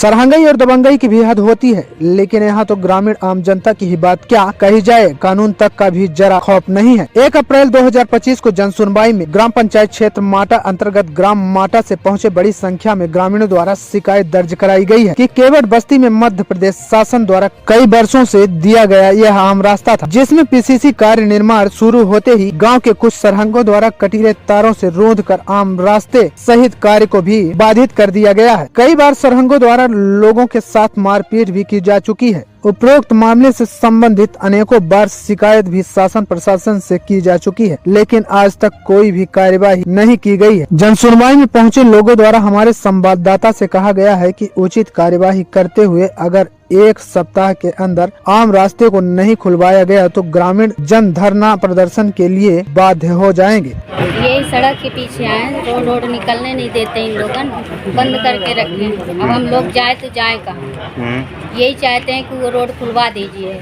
सरहंगई और दबंगई की भी हद होती है, लेकिन यहाँ तो ग्रामीण आम जनता की ही बात क्या कही जाए, कानून तक का भी जरा खौफ नहीं है। 1 अप्रैल 2025 को जन सुनवाई में ग्राम पंचायत क्षेत्र माटा अंतर्गत ग्राम माटा से पहुंचे बड़ी संख्या में ग्रामीणों द्वारा शिकायत दर्ज कराई गई है कि केवट बस्ती में मध्य प्रदेश शासन द्वारा कई वर्षों से दिया गया यह आम रास्ता था, जिसमें पीसीसी कार्य निर्माण शुरू होते ही गाँव के कुछ सरहंगों द्वारा कटीले तारों से रोध कर आम रास्ते सहित कार्य को भी बाधित कर दिया गया है। कई बार सरहंगों द्वारा लोगों के साथ मारपीट भी की जा चुकी है। उपरोक्त मामले से संबंधित अनेकों बार शिकायत भी शासन प्रशासन से की जा चुकी है, लेकिन आज तक कोई भी कार्यवाही नहीं की गई है। जन सुनवाई में पहुंचे लोगों द्वारा हमारे संवाददाता से कहा गया है कि उचित कार्यवाही करते हुए अगर 1 सप्ताह के अंदर आम रास्ते को नहीं खुलवाया गया तो ग्रामीण जन धरना प्रदर्शन के लिए बाध्य हो जाएंगे। यही सड़क के पीछे आए, रोड निकलने नहीं देते, इन लोगन बंद करके रखे। अब हम लोग जाए तो जाए कहाँ? यही चाहते हैं कि वो रोड खुलवा दीजिए।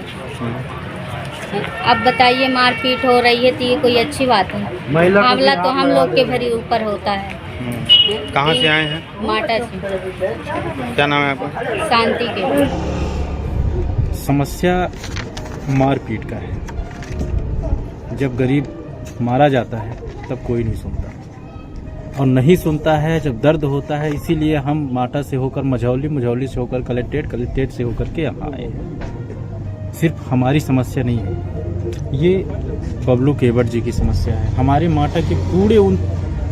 अब बताइए, मारपीट हो रही है तो ये कोई अच्छी बात है? मामला तो हम लोग के भरी ऊपर होता है। कहाँ से आए हैं? माटा से। क्या नाम है आपका? शांति के। समस्या मारपीट का है। जब गरीब मारा जाता है तब कोई नहीं सुनता, और नहीं सुनता है जब दर्द होता है। इसीलिए हम माटा से होकर मझौली, मझौली से होकर कलेक्ट्रेट, कलेक्ट्रेट से होकर के यहाँ आए हैं। सिर्फ हमारी समस्या नहीं है, ये बबलू केवट जी की समस्या है। हमारे माटा के पूरे उन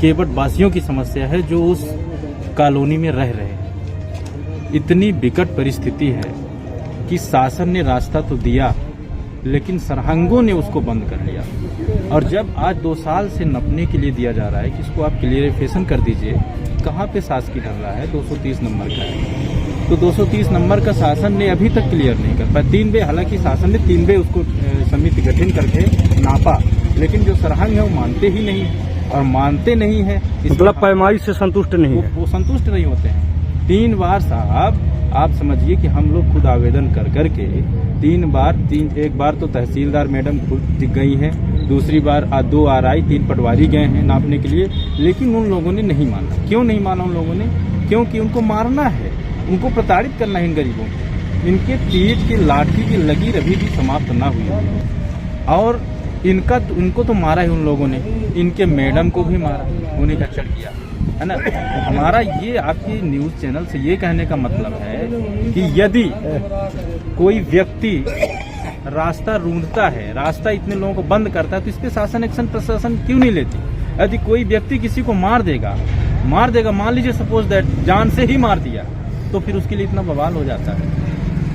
केवट वासियों की समस्या है जो उस कॉलोनी में रह रहे हैं। इतनी विकट परिस्थिति है कि शासन ने रास्ता तो दिया, लेकिन सरहंगों ने उसको बंद कर लिया। और जब आज 2 साल से नपने के लिए दिया जा रहा है कि इसको आप क्लियरिफिकेशन कर दीजिए, कहाँ पे शासकीय ढल रहा है? 230 नंबर का है, तो 230 नंबर का शासन ने अभी तक क्लियर नहीं कर पाया। 3 बे, हालांकि शासन ने 3 बे उसको समिति गठन करके नापा, लेकिन जो सरहंग है वो मानते ही नहीं, और मानते नहीं है मतलब पैमाई से संतुष्ट नहीं है। वो संतुष्ट नहीं होते हैं। 3 बार साहब, आप समझिए कि हम लोग खुद आवेदन कर करके 3 बार, एक बार तो तहसीलदार मैडम खुद दिख गई हैं, दूसरी बार 2 RI, 3 पटवारी गए हैं नापने के लिए, लेकिन उन लोगों ने नहीं माना। क्यों नहीं माना उन लोगों ने? क्योंकि उनको मारना है, उनको प्रताड़ित करना है इन गरीबों को। इनके तीर की लाठी की लकीर अभी भी समाप्त ना हुई है, और इनको तो मारा ही उन लोगों ने, इनके मैडम को भी मारा, उन्हें का चढ़ किया है ना। हमारा ये आपकी न्यूज चैनल से ये कहने का मतलब है कि यदि कोई व्यक्ति रास्ता रूंधता है, रास्ता इतने लोगों को बंद करता है, तो इस पे शासन एक्शन प्रशासन क्यों नहीं लेती? यदि कोई व्यक्ति किसी को मार देगा, मान लीजिए सपोज दैट जान से ही मार दिया, तो फिर उसके लिए इतना बवाल हो जाता है।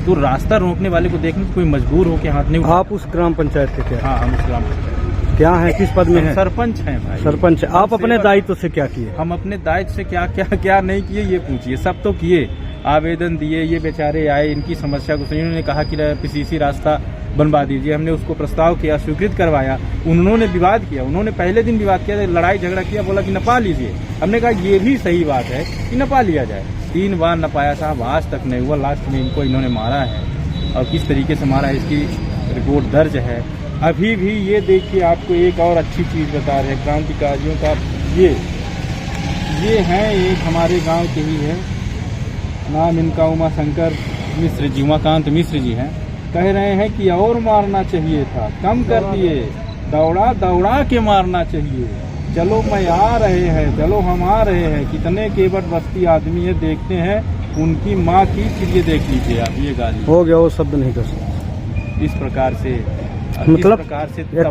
तो रास्ता रोकने वाले को देखने कोई मजबूर हो के हाथ नहीं। आप उस ग्राम पंचायत के क्या? हाँ, हम उस ग्राम पंचायत क्या है, किस पद में है? सरपंच हैं भाई। सरपंच। आप अपने दायित्व से क्या किए? हम अपने दायित्व से क्या नहीं किए ये पूछिए। सब तो किए, आवेदन दिए, ये बेचारे आए, इनकी समस्या को सुनिए। उन्होंने कहा कि पीसीसी रास्ता बनवा दीजिए, हमने उसको प्रस्ताव किया, स्वीकृत करवाया। उन्होंने विवाद किया, उन्होंने पहले दिन विवाद किया, लड़ाई झगड़ा किया, बोला कि नपा लीजिए। हमने कहा ये भी सही बात है कि नपा लिया जाए। 3 बार नपाया साहब, आज तक नहीं हुआ। लास्ट में इन्होंने मारा है, और किस तरीके से मारा है इसकी रिपोर्ट दर्ज है। अभी भी ये देखिए, आपको एक और अच्छी चीज़ बता रहे हैं क्रांतिकारियों का। ये हैं, एक हमारे गांव के ही है, नाम इनका उमाशंकर मिश्र जी, उमाकांत मिश्र जी हैं। कह रहे हैं कि और मारना चाहिए था, कम कर दिए, दौड़ा के मारना चाहिए। चलो मैं आ रहे हैं, चलो हम आ रहे हैं। कितने केवट बस्ती आदमी है, देखते हैं उनकी माँ की, फिर ये देख लीजिए आप, ये गाली हो गया, वो शब्द नहीं कर सकते। इस प्रकार से, मतलब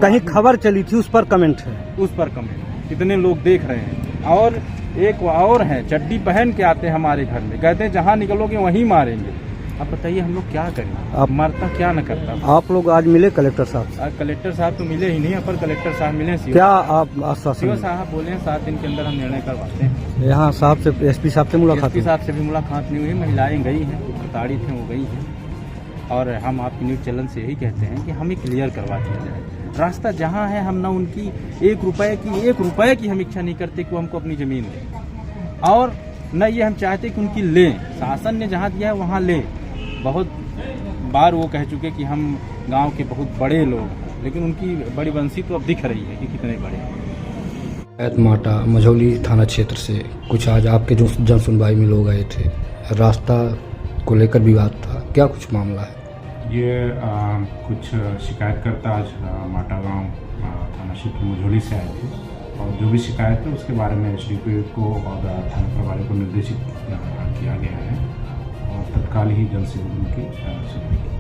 कहीं खबर चली थी, उस पर कमेंट है, उस पर कमेंट कितने लोग देख रहे हैं। और एक और है, चड्डी पहन के आते हैं हमारे घर में, कहते हैं जहाँ निकलोगे वहीं मारेंगे। अब बताइए हम लोग क्या करें? आप मरता क्या न करता। आप लोग आज मिले कलेक्टर साहब? आज कलेक्टर साहब तो मिले ही नहीं, अपर कलेक्टर साहब मिले। क्या आप आश्वासन? साहब बोले हैं 7 दिन के अंदर हम निर्णय करवाते हैं। यहाँ साहब से, एसपी साहब से मुलाकात? एसपी साहब से भी मुलाकात नहीं हुई। महिलाएं गई हैं, प्रताड़ित हैं, वो गई हैं। और हम आपकी न्यूज़ चैनल से यही कहते हैं कि हमें क्लियर करवा दिया जाए रास्ता। जहाँ है, हम ना उनकी 1 रुपए की हम इच्छा नहीं करते कि वो हमको अपनी ज़मीन दें, और न ये हम चाहते कि उनकी लें। शासन ने जहाँ दिया है वहाँ लें। बहुत बार वो कह चुके कि हम गांव के बहुत बड़े लोग हैं, लेकिन उनकी बड़ी बंसी तो अब दिख रही है कि कितने बड़े हैं। माटा मझौली थाना क्षेत्र से कुछ आज आपके जो जन सुनवाई में लोग आए थे, रास्ता को लेकर विवाद था, क्या कुछ मामला है? ये कुछ शिकायतकर्ता आज माटा गांव थाना क्षेत्र मुझोली से आए थे और जो भी शिकायत है उसके बारे में एसडीपीओ को और थाना प्रभारी को निर्देशित किया गया है और तत्काल ही जल से उनकी सुनवाई की